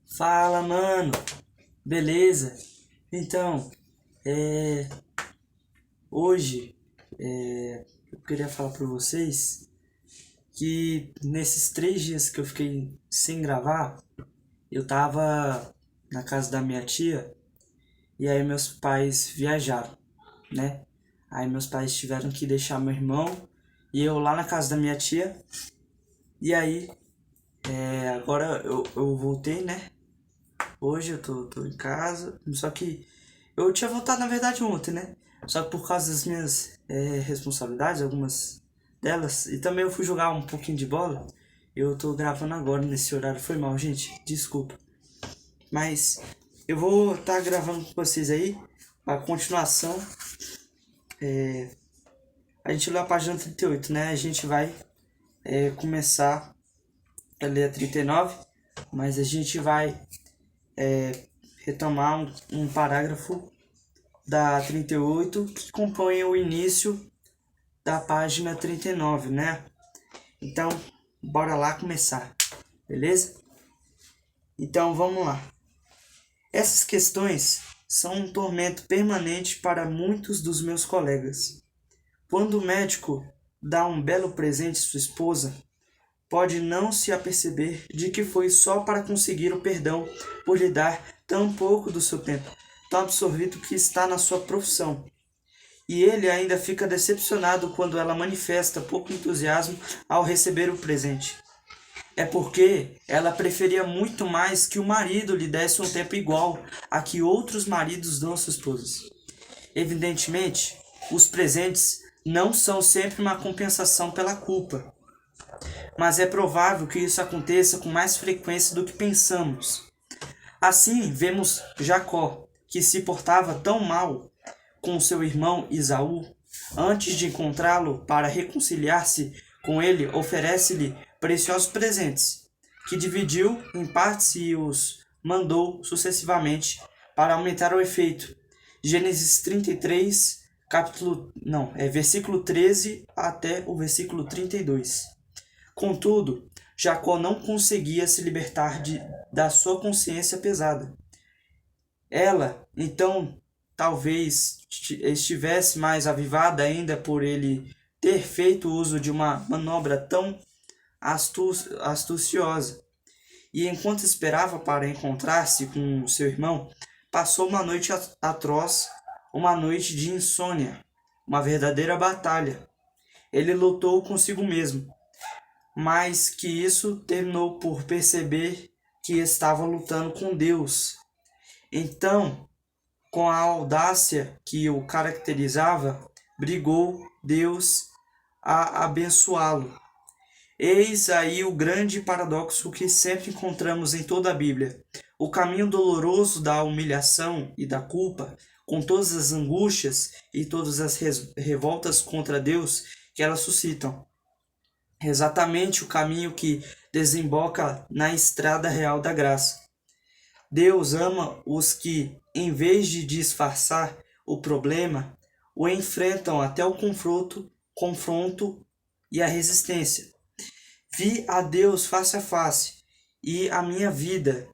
Fala, mano. Beleza? Então, é, hoje eu queria falar pra vocês que nesses 3 dias que eu fiquei sem gravar, eu tava na casa da minha tia e aí meus pais viajaram, né? Aí meus pais tiveram que deixar meu irmão e eu lá na casa da minha tia. E aí, agora eu voltei, né? Hoje eu tô em casa, só que eu tinha voltado na verdade ontem, né? Só que por causa das minhas responsabilidades, algumas delas, e também eu fui jogar um pouquinho de bola, eu tô gravando agora nesse horário. Foi mal, gente, desculpa. Mas eu vou estar gravando com vocês aí a continuação. A gente leu a página 38, né? A gente vai começar a ler a 39, mas a gente vai retomar um parágrafo da 38 que compõe o início da página 39, né? Então, bora lá começar, beleza? Então, vamos lá. Essas questões são um tormento permanente para muitos dos meus colegas. Quando o médico dá um belo presente à sua esposa, pode não se aperceber de que foi só para conseguir o perdão por lhe dar tão pouco do seu tempo, tão absorvido que está na sua profissão. E ele ainda fica decepcionado quando ela manifesta pouco entusiasmo ao receber o presente. É porque ela preferia muito mais que o marido lhe desse um tempo igual a que outros maridos dão às suas esposas. Evidentemente, os presentes não são sempre uma compensação pela culpa, mas é provável que isso aconteça com mais frequência do que pensamos. Assim, vemos Jacó, que se portava tão mal com seu irmão Esaú, antes de encontrá-lo para reconciliar-se com ele, oferece-lhe preciosos presentes, que dividiu em partes e os mandou sucessivamente para aumentar o efeito. Gênesis 33, versículo 13 até o versículo 32. Contudo, Jacó não conseguia se libertar da sua consciência pesada. Ela, então, talvez estivesse mais avivada ainda por ele ter feito uso de uma manobra tão astuciosa. E enquanto esperava para encontrar-se com seu irmão, passou uma noite atroz, uma noite de insônia, uma verdadeira batalha. Ele lutou consigo mesmo, mas que isso terminou por perceber que estava lutando com Deus. Então, com a audácia que o caracterizava, brigou Deus a abençoá-lo. Eis aí o grande paradoxo que sempre encontramos em toda a Bíblia. O caminho doloroso da humilhação e da culpa, com todas as angústias e todas as revoltas contra Deus que elas suscitam. Exatamente o caminho que desemboca na estrada real da graça. Deus ama os que, em vez de disfarçar o problema, o enfrentam até o confronto e a resistência. Vi a Deus face a face, e a minha vida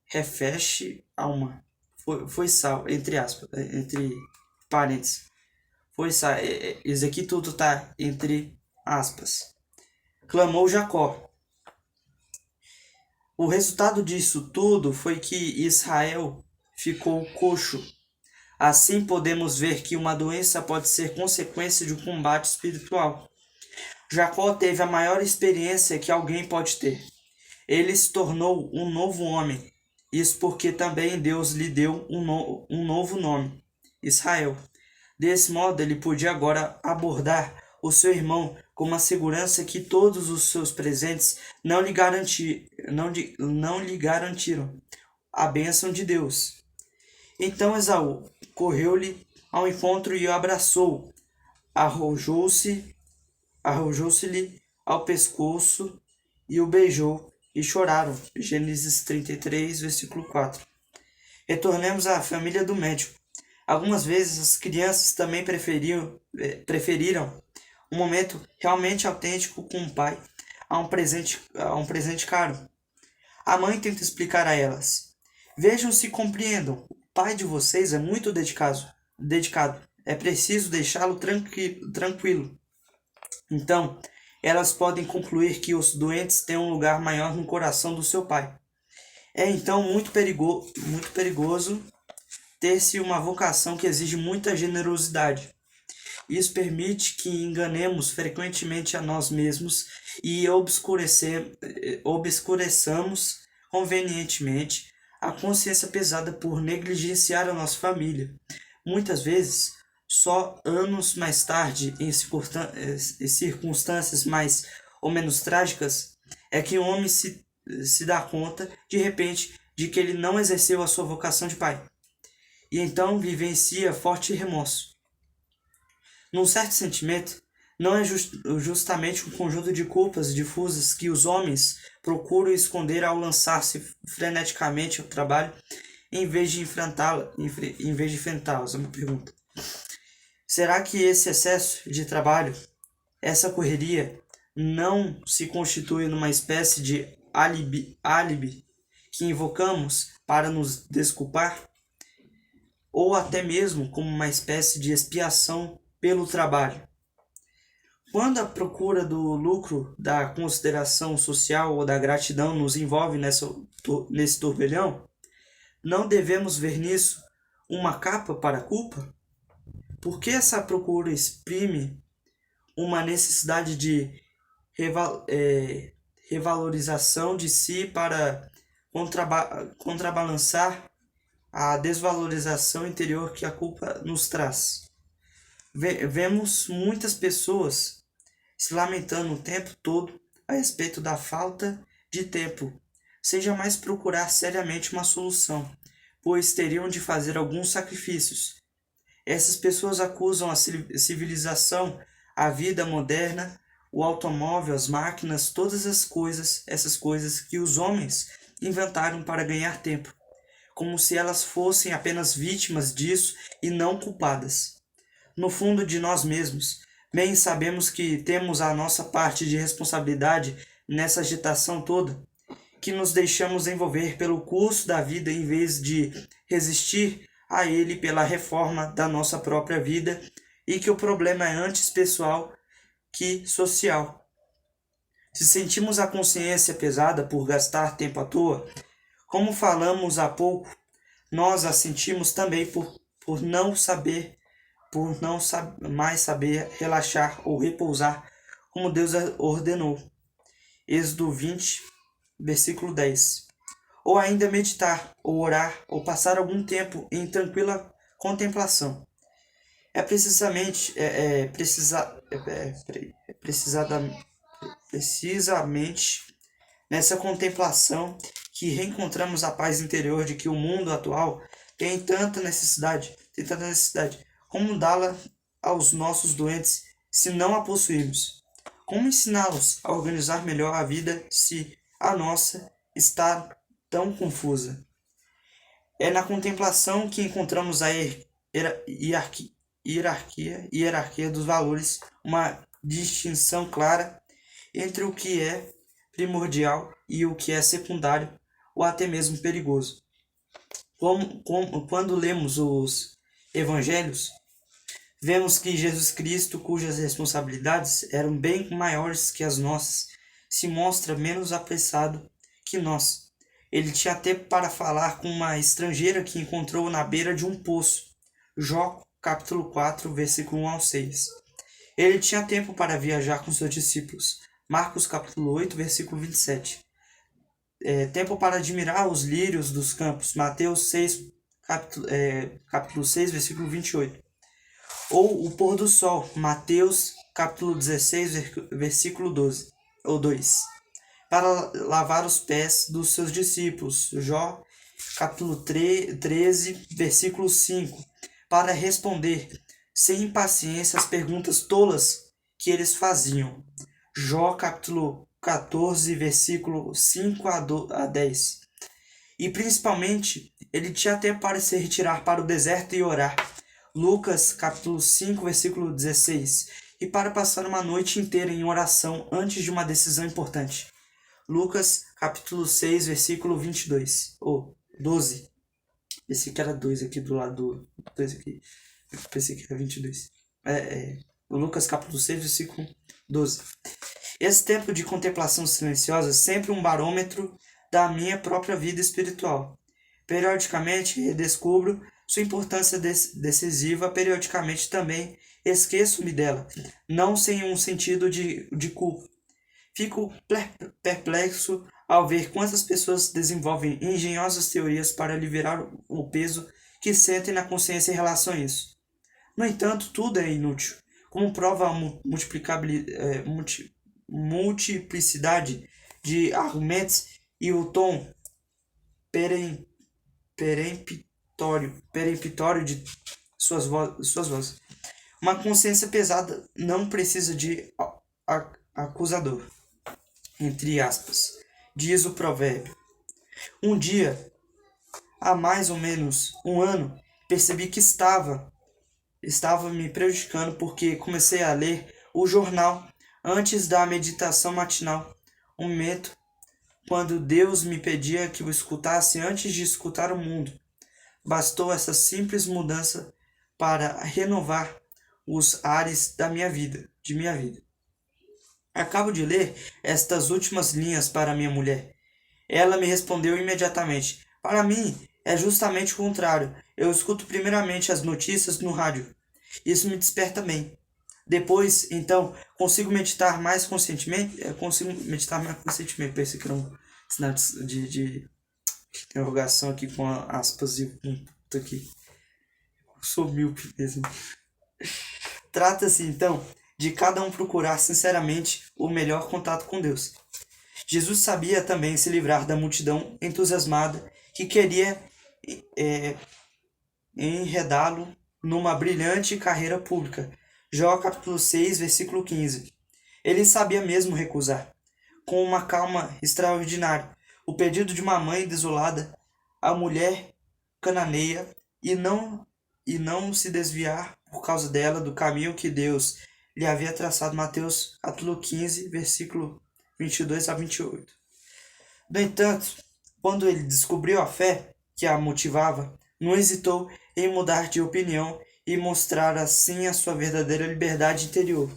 refeche alma. Foi sal, entre aspas, entre parênteses. Foi sal, isso aqui tudo tá entre aspas. Clamou Jacó. O resultado disso tudo foi que Israel ficou coxo. Assim podemos ver que uma doença pode ser consequência de um combate espiritual. Jacó teve a maior experiência que alguém pode ter. Ele se tornou um novo homem. Isso porque também Deus lhe deu um novo nome, Israel. Desse modo, ele podia agora abordar o seu irmão com uma segurança que todos os seus presentes não lhe garantiram a bênção de Deus. Então Esaú correu-lhe ao encontro e o abraçou, arrojou-se-lhe ao pescoço e o beijou, e choraram. Gênesis 33, versículo 4. Retornemos à família do médico. Algumas vezes as crianças também preferiram um momento realmente autêntico com o pai a um presente caro. A mãe tenta explicar a elas. Vejam se compreendam. O pai de vocês é muito dedicado. É preciso deixá-lo tranquilo. Então, elas podem concluir que os doentes têm um lugar maior no coração do seu pai. É então muito perigoso ter-se uma vocação que exige muita generosidade. Isso permite que enganemos frequentemente a nós mesmos e obscureçamos convenientemente a consciência pesada por negligenciar a nossa família. Muitas vezes, só anos mais tarde, em circunstâncias mais ou menos trágicas, é que o homem se dá conta, de repente, de que ele não exerceu a sua vocação de pai. E então vivencia forte remorso. Num certo sentimento, não é justamente um conjunto de culpas difusas que os homens procuram esconder ao lançar-se freneticamente ao trabalho em vez de enfrentá-las? É uma pergunta. Será que esse excesso de trabalho, essa correria, não se constitui numa espécie de álibi que invocamos para nos desculpar? Ou até mesmo como uma espécie de expiação pelo trabalho? Quando a procura do lucro, da consideração social ou da gratidão nos envolve nesse turbilhão, não devemos ver nisso uma capa para a culpa? Por que essa procura exprime uma necessidade de revalorização de si para contrabalançar a desvalorização interior que a culpa nos traz? Vemos muitas pessoas se lamentando o tempo todo a respeito da falta de tempo. Seja mais procurar seriamente uma solução, pois teriam de fazer alguns sacrifícios. Essas pessoas acusam a civilização, a vida moderna, o automóvel, as máquinas, todas essas coisas que os homens inventaram para ganhar tempo, como se elas fossem apenas vítimas disso e não culpadas. No fundo de nós mesmos, bem sabemos que temos a nossa parte de responsabilidade nessa agitação toda, que nos deixamos envolver pelo curso da vida em vez de resistir a ele pela reforma da nossa própria vida, e que o problema é antes pessoal que social. Se sentimos a consciência pesada por gastar tempo à toa, como falamos há pouco, nós a sentimos também por não mais saber relaxar ou repousar como Deus ordenou. Êxodo 20, versículo 10. Ou ainda meditar, ou orar, ou passar algum tempo em tranquila contemplação. Precisamente nessa contemplação que reencontramos a paz interior de que o mundo atual tem tanta necessidade. Como dá-la aos nossos doentes se não a possuirmos? Como ensiná-los a organizar melhor a vida se a nossa está tão confusa? É na contemplação que encontramos a hierarquia dos valores, uma distinção clara entre o que é primordial e o que é secundário ou até mesmo perigoso. Quando lemos os evangelhos, vemos que Jesus Cristo, cujas responsabilidades eram bem maiores que as nossas, se mostra menos apressado que nós. Ele tinha tempo para falar com uma estrangeira que encontrou na beira de um poço. Jó, capítulo 4, versículo 1 ao 6. Ele tinha tempo para viajar com seus discípulos. Marcos, capítulo 8, versículo 27. Tempo para admirar os lírios dos campos. Mateus 6, capítulo 6, versículo 28. Ou o pôr do sol. Mateus, capítulo 16, versículo 12, ou 2. Para lavar os pés dos seus discípulos. Jó, capítulo 13, versículo 5. Para responder sem impaciência as perguntas tolas que eles faziam. Jó, capítulo 14, versículo 5 a 10. E principalmente, ele tinha tempo para se retirar para o deserto e orar. Lucas, capítulo 5, versículo 16. E para passar uma noite inteira em oração antes de uma decisão importante. Lucas, capítulo 6, versículo 22, ou 12. Esse aqui era 2 aqui do lado do 2 aqui. Eu pensei que era 22. Lucas capítulo 6, versículo 12. Esse tempo de contemplação silenciosa é sempre um barômetro da minha própria vida espiritual. Periodicamente redescubro sua importância decisiva, periodicamente também esqueço-me dela, não sem um sentido de culpa. Fico perplexo ao ver quantas pessoas desenvolvem engenhosas teorias para aliviar o peso que sentem na consciência em relação a isso. No entanto, tudo é inútil. Como prova a multiplicidade de argumentos e o tom peremptório de suas vozes. Uma consciência pesada não precisa de acusador, entre aspas, diz o provérbio. Um dia, há mais ou menos um ano, percebi que estava me prejudicando porque comecei a ler o jornal antes da meditação matinal, um momento quando Deus me pedia que o escutasse antes de escutar o mundo. Bastou essa simples mudança para renovar os ares de minha vida. Acabo de ler estas últimas linhas para minha mulher. Ela me respondeu imediatamente. Para mim, é justamente o contrário. Eu escuto primeiramente as notícias no rádio. Isso me desperta bem. Depois, então, consigo meditar mais conscientemente. Pensei que era um sinal de interrogação aqui com aspas e um puto aqui. Sou míope mesmo. Trata-se, então, de cada um procurar sinceramente o melhor contato com Deus. Jesus sabia também se livrar da multidão entusiasmada que queria enredá-lo numa brilhante carreira pública. Jó capítulo 6, versículo 15. Ele sabia mesmo recusar, com uma calma extraordinária, o pedido de uma mãe desolada, a mulher cananeia, e não se desviar por causa dela do caminho que Deus lhe havia traçado. Mateus capítulo 15, versículo 22 a 28. No entanto, quando ele descobriu a fé que a motivava, não hesitou em mudar de opinião e mostrar assim a sua verdadeira liberdade interior.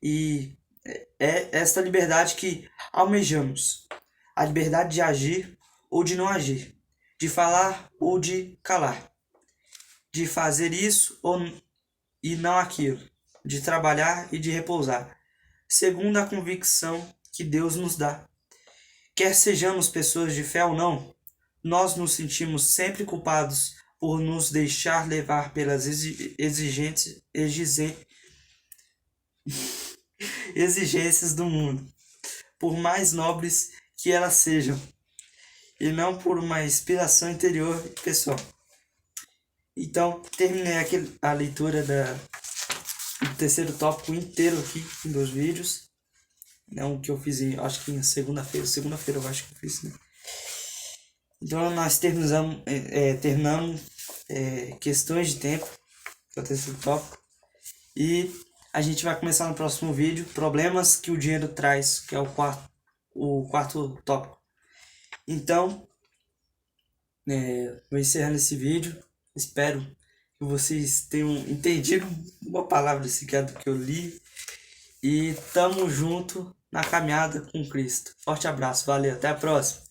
E é esta liberdade que almejamos, a liberdade de agir ou de não agir, de falar ou de calar, de fazer isso e não aquilo, de trabalhar e de repousar, segundo a convicção que Deus nos dá. Quer sejamos pessoas de fé ou não, nós nos sentimos sempre culpados por nos deixar levar pelas exigências do mundo, por mais nobres que elas sejam, e não por uma inspiração interior e pessoal. Então, terminei aqui a leitura do terceiro tópico inteiro aqui em 2 vídeos. Não, que eu fiz acho que em segunda-feira eu acho que eu fiz, né? Então nós terminamos questões de tempo, que é o terceiro tópico. E a gente vai começar no próximo vídeo, problemas que o dinheiro traz, que é o quarto tópico. Então, vou encerrando esse vídeo. Espero que vocês tenham entendido uma palavra sequer do que eu li. E tamo junto na caminhada com Cristo. Forte abraço, valeu, até a próxima.